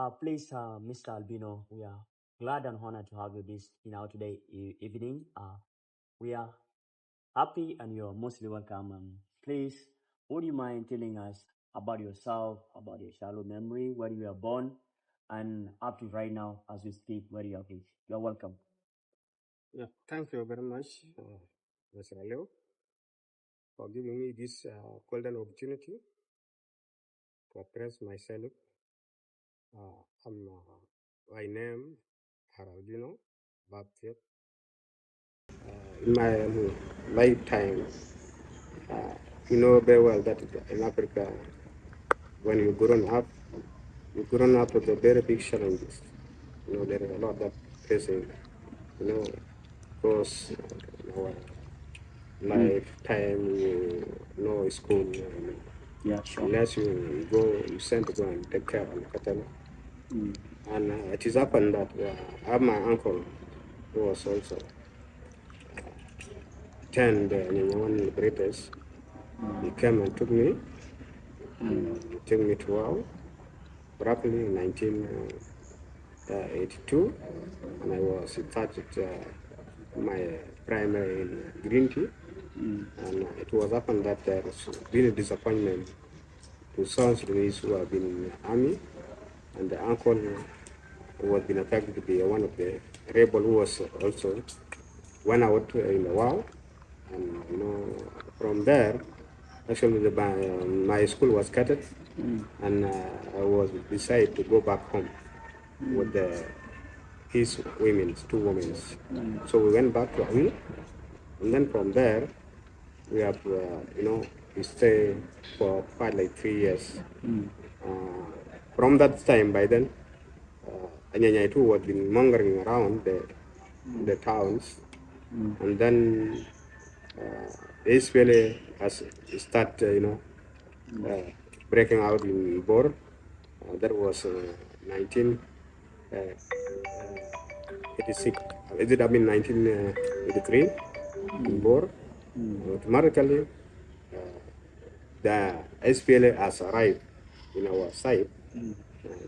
Mr. Albino, we are glad and honored to have you this today evening. We are happy and you're mostly welcome. Please, would you mind telling us about yourself, about your childhood memory, where you were born, and up to right now as we speak, where you are? Please, you're welcome. Yeah, thank you very much, Mr. Aleo, for giving me this golden opportunity to address myself. My name Albino Bak Thek. In my lifetime, uh, you know very well that in Africa, when you grown up with the very big challenges. You know, there is a lot that facing, you know, because our lifetime, you know, school. Yeah, sure. Unless you go, you send to go and take care of cattle. And it is happened that I have my uncle who was also 10 one liberators. He came and took me, to Wow, roughly in 1982, and I was started my primary in Green Tea. And it was happened that there has been a disappointment to South Sudanese who have been in the army, and the uncle who had been affected to be one of the rebel who was also went out in the war. And you know, from there, actually my school was cut, and I was decided to go back home with his two women. So we went back to Awil, and then from there we have we stay for quite like 3 years. From that time, by then, Anyanya too had been mongering around the towns, and then this really has start, breaking out in Bor. That was 1986. Is it, I mean, 1983 in Bor. Automatically, the SPLA has arrived in our side,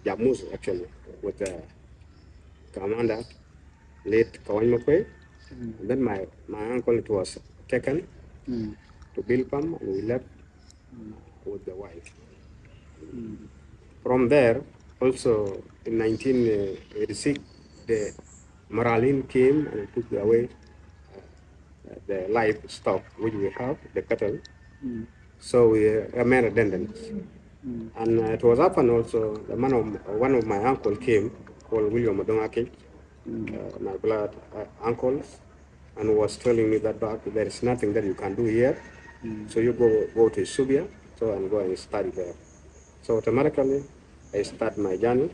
Jamus actually, with the commander, late Kawany Mokwe. And then my uncle, it was taken to Bilpam, and we left with the wife. From there, also in 1986, the Maralin came and took away the livestock which we have, the cattle. So we remain redundant. And it was happened also, one of my uncle came, called William Odongake, my blood uncles, and was telling me that there is nothing that you can do here. So you go to Subia, and go and study there. So automatically, I start my journey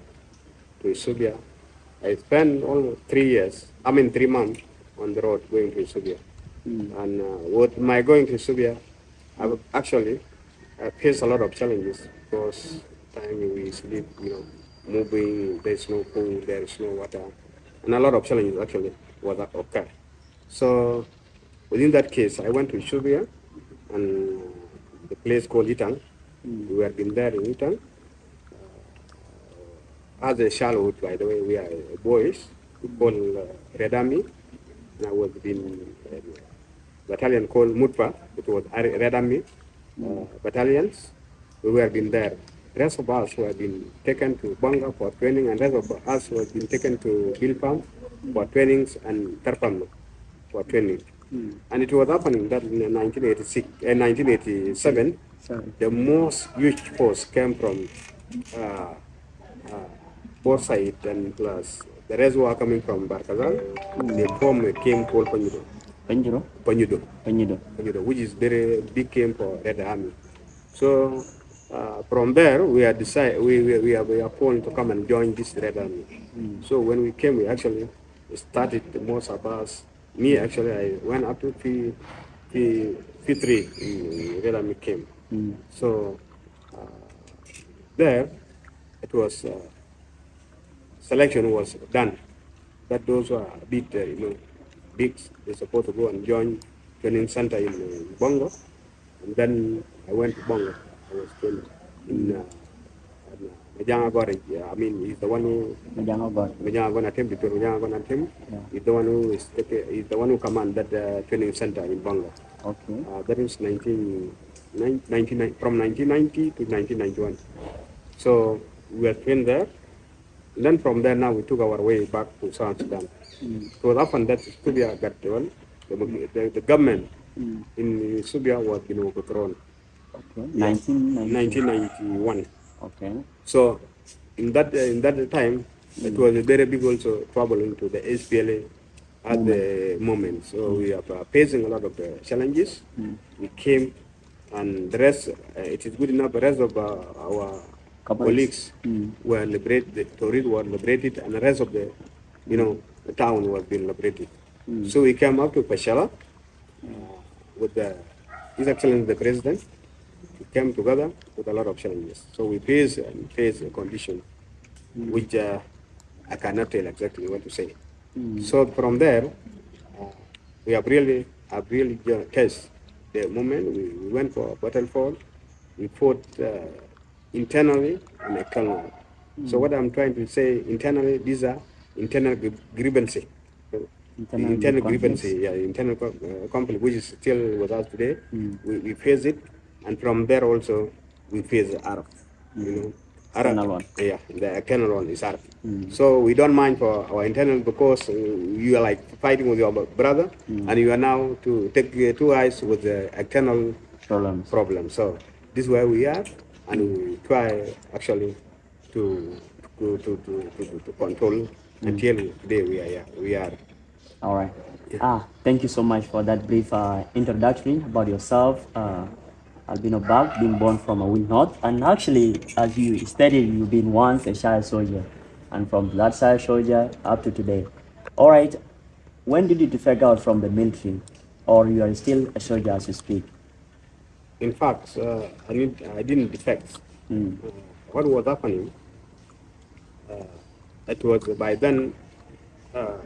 to Subia. I spent almost 3 months on the road going to Subia. And with my going to Subia, I faced a lot of challenges because time we sleep, moving, there's no food, there's no water, and a lot of challenges actually was occur. So within that case, I went to Subia and the place called Itang. We had been there in Itang. As a childhood, by the way, we are boys. We call Red Army. And I was in battalion called Mutpa. It was Red Army battalions. We have been there. The rest of us who have been taken to Banga for training, and the rest of us who have been taken to Bilpam for trainings and Tarpam for training. And it was happening that in 1987, the most huge force came from both sides, and plus the rest were coming from Barkazal. They formed a camp called Panyudo, which is very big camp for Red Army. So from there, we are called to come and join this Red Army. So when we came, we actually started the most of us. Me, actually, I went up to P3 in Red Army camp. So there, it was selection was done. That those who are big, big, they're supposed to go and join training center in Bongo. And then I went to Bongo. I was trained in Majanga got it. I mean, he's the one who Majanga gonna attempt it. Majanga gonna attempt. Yeah. He's the one who he's the one who command that training center in Bangla. Okay. That is 1990 from 1990 to 1991. So we were trained there. And then from there now we took our way back to South Sudan. It was often that Subia got the government in Subia was overthrown. Okay. 1991. Okay. So in that time, it was a very big also trouble into the SPLA at the moment. So we are facing a lot of challenges. We came, and the rest, it is good enough. The rest of our colleagues were liberated. The Tories were liberated, and the rest of the, the town was being liberated. So we came up to Pashala with His Excellency the President. We came together with a lot of challenges. So we faced a condition which I cannot tell exactly what to say. So from there, we have really tested the moment. We went for a battlefield. We fought internally and externally. So what I'm trying to say, internally, these are internal grievances. Internal grievances, internal conflict, which is still with us today. We face it, and from there also we face Arab. External one. Yeah, the external one is Arab. So we don't mind for our internal because you are like fighting with your brother, and you are now to take two eyes with the external problem. So this is where we are, and we try actually to control until today we are. All right. Thank you so much for that brief introduction about yourself, Albino Bak, being born from a Will North. And actually, as you stated, you've been once a child soldier, and from that child soldier up to today. All right. When did you defect out from the military, or you are still a soldier as you speak? In fact, I didn't defect. What was happening? It was by then.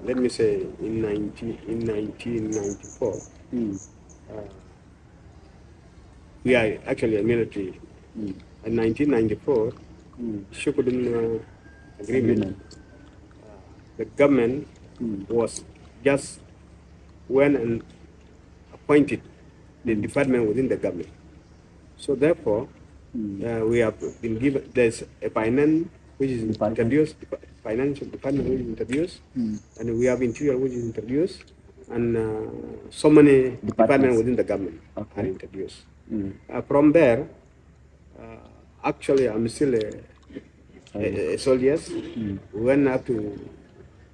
Let me say in 1994, we are actually a military. In 1994, Shukudun agreement, the government was just went and appointed the department within the government. So therefore, we have been given, there's a finance which is introduced, financial department which is introduced, and we have interior which is introduced, and so many departments within the government are introduced. From there, actually I'm still a soldier. We went up to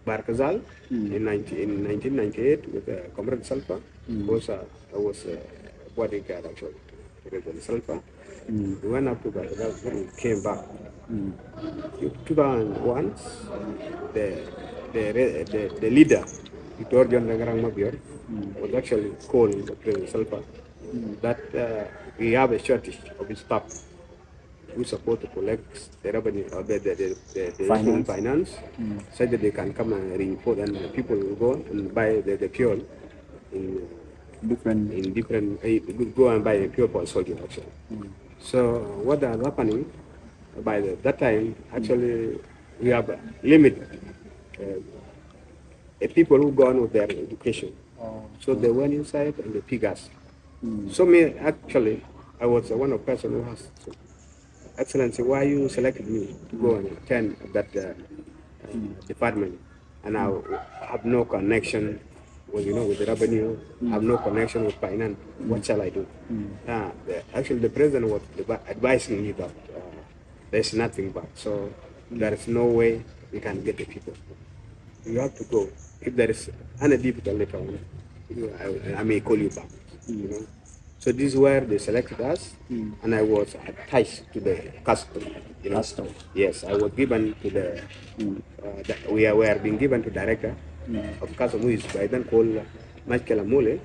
Barkazal in 1998 with Comrade Salpa. I was bodyguard actually, President Salpa. We went up to Barkazal and we came back. In 2001, the leader, Victor John Nagarang Mabior, was actually called President Salpa that we have a shortage of staff who support to collect the revenue or the finance so that they can come and reinforce, and people will go and buy the fuel in different go and buy the fuel for soldiers actually. So what is happening by that time actually we have a limit people who go on with their education. So they went inside and they pick us. So me actually I was one of the person who has Excellency, why you selected me to go and attend that department, and I have no connection with with the revenue, I have no connection with finance. What shall I do? Actually, the president was advising me that there's nothing back, so there is no way we can get the people. You have to go. If there is any difficulty later on, I may call you back. So this is where they selected us, and I was attached to the custom. Custom. Yes, I was given to the. We were being given to director of custom, who is by then called Michael Amule,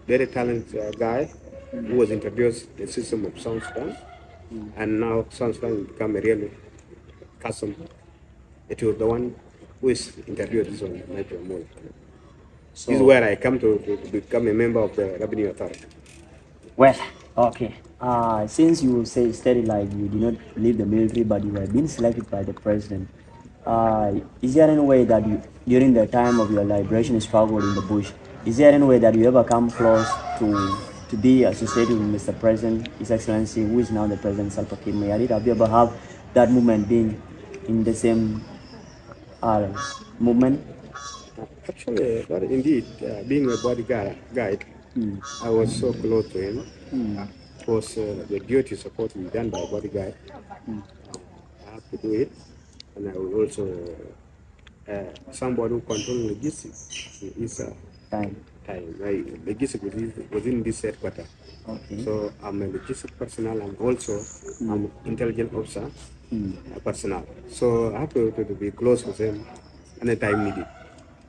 very talented guy who was introduced the system of South Sudan, and now South Sudan become a really custom. It was the one who is introduced this one, Michael Amule. So this is where I come to become a member of the Revenue Authority. Well, Okay. Since you say stated like you did not leave the military, but you have been selected by the president, is there any way that you, during the time of your liberation struggle in the bush, is there any way that you ever come close to be associated with Mr. President, His Excellency, who is now the President Salva Kiir Mayardit? Have you ever have that movement being in the same uh, movement? Actually, but indeed, being a bodyguard guide, I was so close to him. It was the duty supposed to be done by bodyguard. I have to do it, and I will also somebody who control logistics is Time. time. My logistics within this headquarter. Okay. So I'm a logistic personnel. I'm also I'm intelligent officer personnel. So I have to be close with him anytime needed.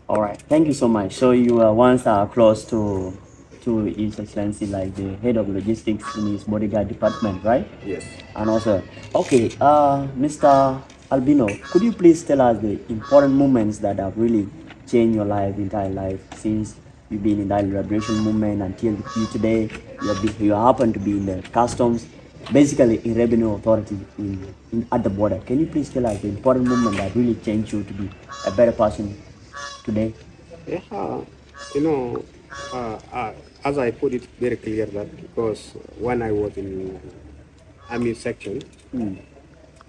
All right. Thank you so much. So you were once close to His Excellency, like the head of logistics in his bodyguard department, right? Yes. And also, okay, Mr. Albino, could you please tell us the important moments that have really changed your life, entire life, since you've been in that liberation movement until you today, you happen to be in the customs, basically in revenue authority at the border. Can you please tell us the important moment that really changed you to be a better person today? Yeah, you know, as I put it very clear that because when I was in army section,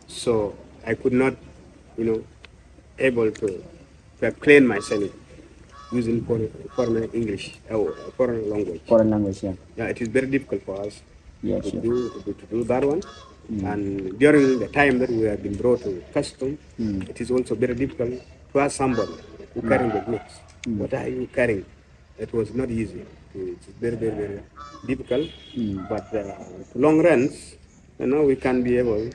so I could not, you know, able to explain myself using foreign English or foreign language. Foreign language, yeah. Yeah, it is very difficult for us Yeah, to sure. do that one. And during the time that we have been brought to custom, it is also very difficult to ask somebody who carrying the goods, what are you carrying? It was not easy. It's very difficult. But long runs, we can be able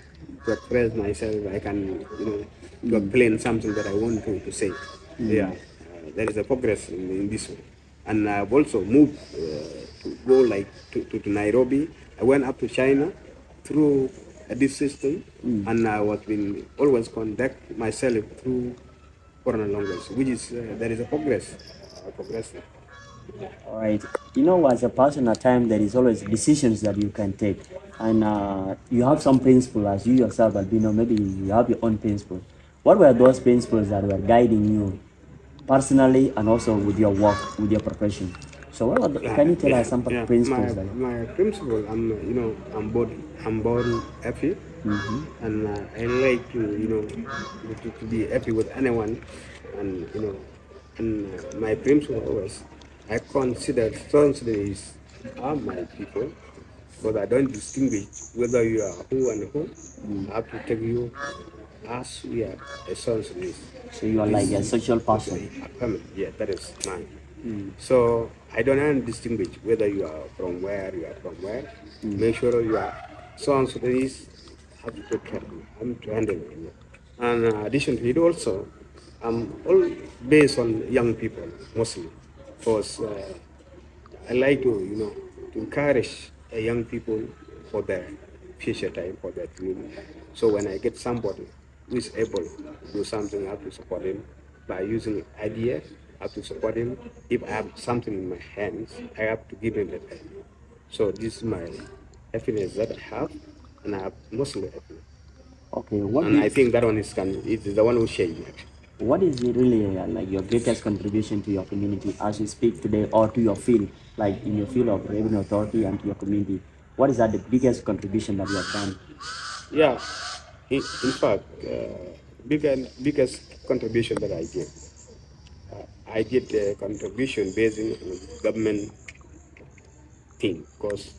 to express myself. I can, to explain something that I want to say. Yeah, there is a progress in this way. And I've also moved to go like to Nairobi. I went up to China through this system, and I was been always conduct myself through foreign language, which is there is a progress there. All right. You know, as a person, at times there is always decisions that you can take, and you have some principles as you yourself, Albino. Maybe you have your own principles. What were those principles that were guiding you personally and also with your work, with your profession? So, can you tell us some Yeah. principles My principle, I'm born happy, and I like to to be happy with anyone, and my principle always I consider Sundays are my people, but I don't distinguish whether you are who and who. I have to tell you as we are a Sundays. So you are like a social person. Yeah, that is mine. So I don't distinguish whether you are from where you are from where. Make sure you are Sudanese have to take care of you. I'm to handle you. And addition to it also, I'm all based on young people mostly, because I like to to encourage young people for their future time for their community. So when I get somebody who is able to do something, I have to support him by using ideas. I have to support him. If I have something in my hands, I have to give him that idea. So this is my happiness that I have, and I have mostly happiness. Okay. And I think that one is the one who changed me. What is it really like your greatest contribution to your community as you speak today, or to your field, like in your field of revenue authority and to your community? What is that the biggest contribution that you have done? Yeah, in fact, biggest contribution that I did a contribution based on government thing, because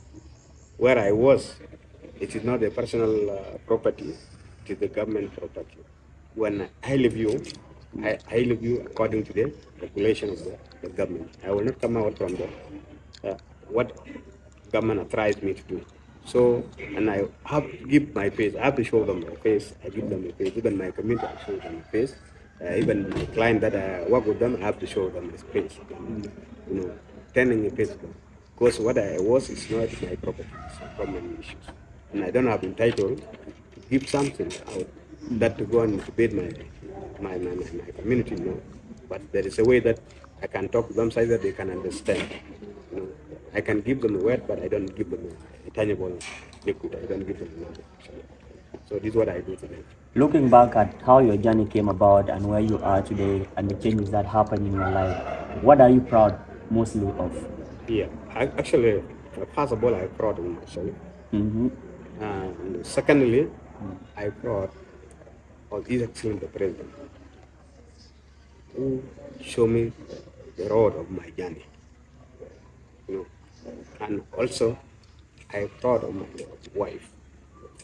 where I was, it is not a personal property, it is the government property. When I leave you, I leave you according to the regulation of the government. I will not come out from what government authorized me to do. So, and I have to give my face. I have to show them my face. I give them my face. Even my community, I show them my face. Even my client that I work with them, I have to show them his face. Turning a face to them. Because what I was is not my property. It's government issues. And I don't have entitled to give something out that to go and debate my community. No. But there is a way that I can talk to them so that they can understand. I can give them a word, but I don't give them tangible liquid. I don't give them money. So this is what I do to them. Looking back at how your journey came about and where you are today and the changes that happened in your life, what are you proud mostly of? Yeah, actually, first of all, I'm proud of myself. Mm-hmm. And secondly, I'm proud of His Excellency the President who show me the road of my journey. You know, and also I'm proud of my wife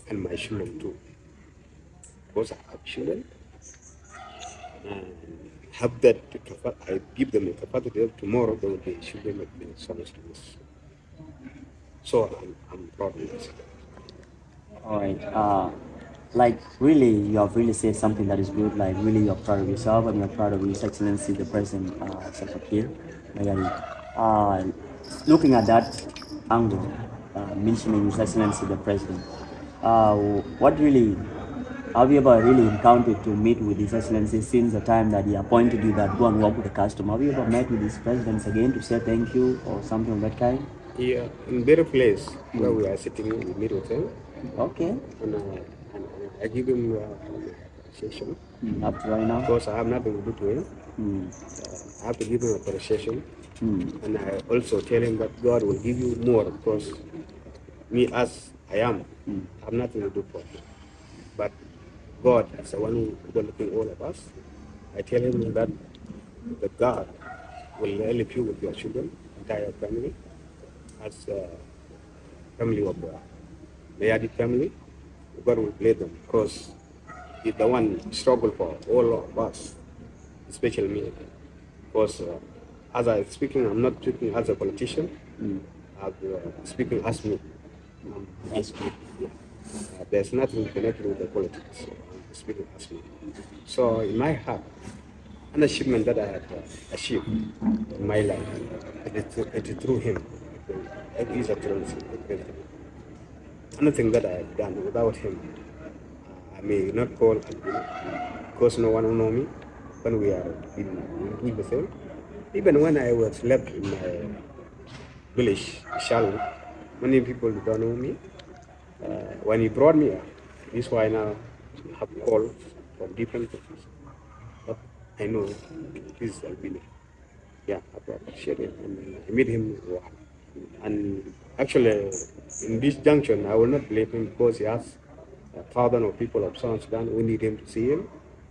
and my children too, because I have children and have that I give them the capacity of tomorrow they will be children of the sons to us. So I'm proud of myself. All right. Like really, you have really said something that is good. Like really, you're proud of yourself and you're proud of His Excellency the President, Salva Kiir Mayari. Looking at that angle, mentioning His Excellency the President, what really have you ever really encountered to meet with His Excellency since the time that he appointed you that go and work with the customer? Have you ever met with his presidents again to say thank you or something of that kind? Yeah, in very place where we are sitting, we meet with him, Okay. and I give him my appreciation Up to right now. because I have nothing to do to him. I have to give him appreciation, and I also tell him that God will give you more because me as I am, I have nothing to do for him. But God is the one who developing all of us. I tell him that the God will help you with your children, entire family, as family of the Yadi family. God will bless them because he's the one struggle for all of us, especially me. Because as I'm speaking, I'm not speaking as a politician. I'm speaking as me. As me. Yeah. There's nothing connected with the politics. So I'm speaking as me. So in my heart, an achievement that I have achieved in my life, it is through him. It is a transit. Anything that I have done without him, I may not call because no one will know me when we are in the same. Even when I was left in my village, Shalom, many people don't know me. When he brought me up, this is why now I have calls from different places. But I know this is Albino. Yeah, I appreciate it. And I meet him. And actually, in this junction, I will not blame him because he has thousands of people of South Sudan who need him to see him.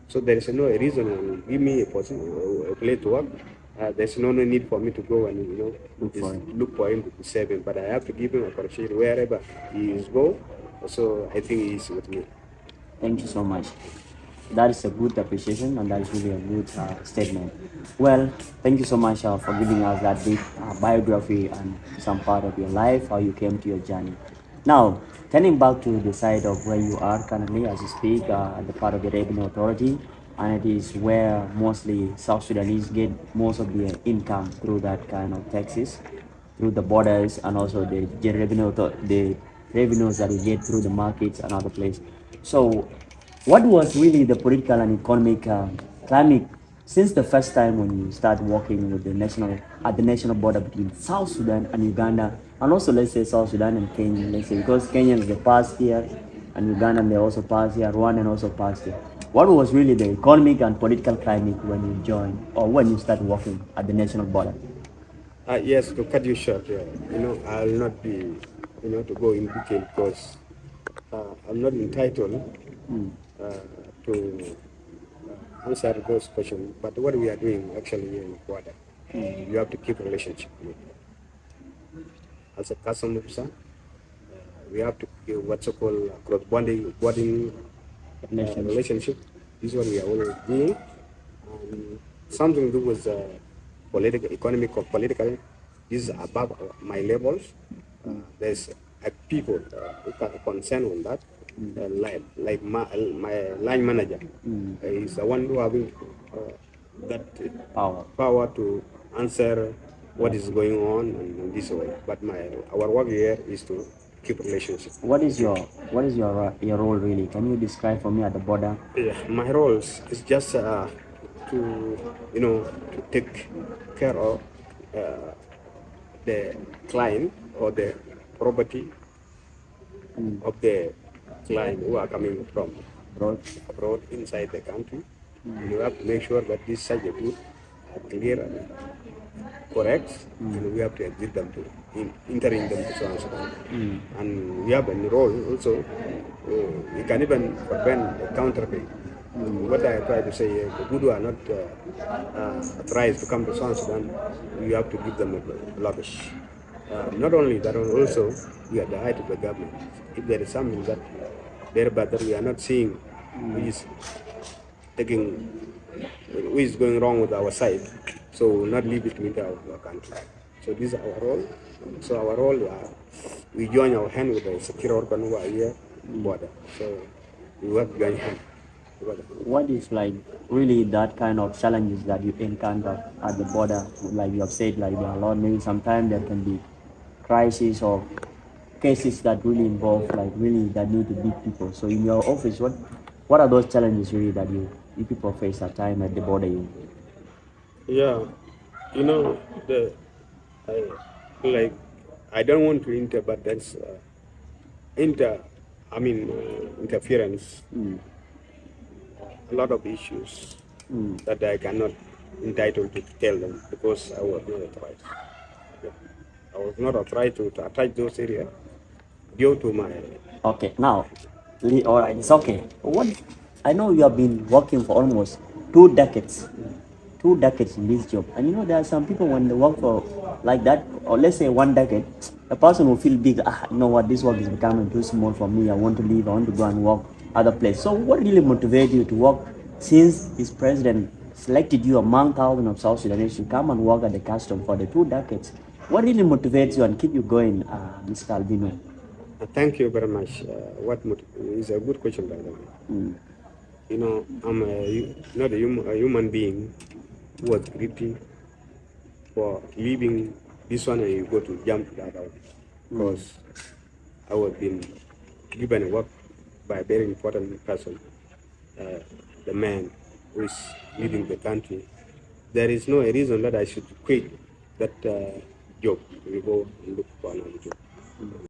So there is no reason to give me a place to work. There's no need for me to go and look for him to save him. But I have to give him a appreciation wherever he is go. So I think he is with me. Thank you so much. That is a good appreciation and that is really a good statement. Well, thank you so much for giving us that big biography and some part of your life, how you came to your journey. Now, turning back to the side of where you are currently as you speak, the part of the revenue authority, and it is where mostly South Sudanese get most of their income through that kind of taxes, through the borders, and also the revenues that you get through the markets and other places. So, what was really the political and economic climate since the first time when you start working with the national border between South Sudan and Uganda, and also let's say South Sudan and Kenya, let's say because Kenyans they pass here, and Ugandan they also pass here, Rwandan also pass here. What was really the economic and political climate when you joined or when you start working at the national border? Yes, to cut you short, I'll not be, to go in detail because I'm not entitled to answer those questions. But what we are doing actually here in Ecuador, you have to keep relationship with. As a customer officer, we have to give what's called cross-bonding relationship. This is what we are always doing. Something to do with political, economic, or political. This is above my levels. There's people who are concerned on that. Like my line manager is the one who having that power to answer what is going on in this way. But our work here is to keep relationship. What is your role really? Can you describe for me at the border? Yeah, my role is just to to take care of the client or the property of the client who are coming from abroad inside the country. You have to make sure that these such a good are clear and correct, and we have to exit them to entering them to South Sudan. And we have a role also. We can even prevent the counterfeit. What I try to say is, the good who are not authorized to come to South Sudan, we have to give them a lavish. Not only that, also we are the height of the government. If there is something that very bad that we are not seeing, which is taking, which is going wrong with our side, so we will not leave it with our country. So this is our role. So our role, we join our hand with the secure organ who are here border. So we have to join hand together. What is like really that kind of challenges that you encounter at the border? Like you have said, like there are a lot. Maybe sometimes there can be crises or cases that really involve like really that need to beat people. So in your office, what are those challenges really that you people face at time at the border? Yeah, you know, like I don't want to enter, but that's interference. A lot of issues that I cannot entitled to tell them because I was not authorized. I was not authorized to attach those areas due to my. Okay, now, all right, it's okay. What I know you have been working for almost 2 decades, 2 decades in this job, and you know there are some people when they work for like that, or let's say 1 decade, a person will feel big. You know what? This work is becoming too small for me. I want to leave. I want to go and work other place. So, what really motivated you to work since this president selected you among thousands of South Sudanese to come and work at the custom for the 2 decades? What really motivates you and keep you going, Mr. Albino? Thank you very much. Is a good question, by the way. You know, I'm not a human being who was greedy for leaving this one and you go to jump to the other one. Because I was being given a work by a very important person, the man who is leading the country. There is no reason that I should quit that job. We go and look for another job.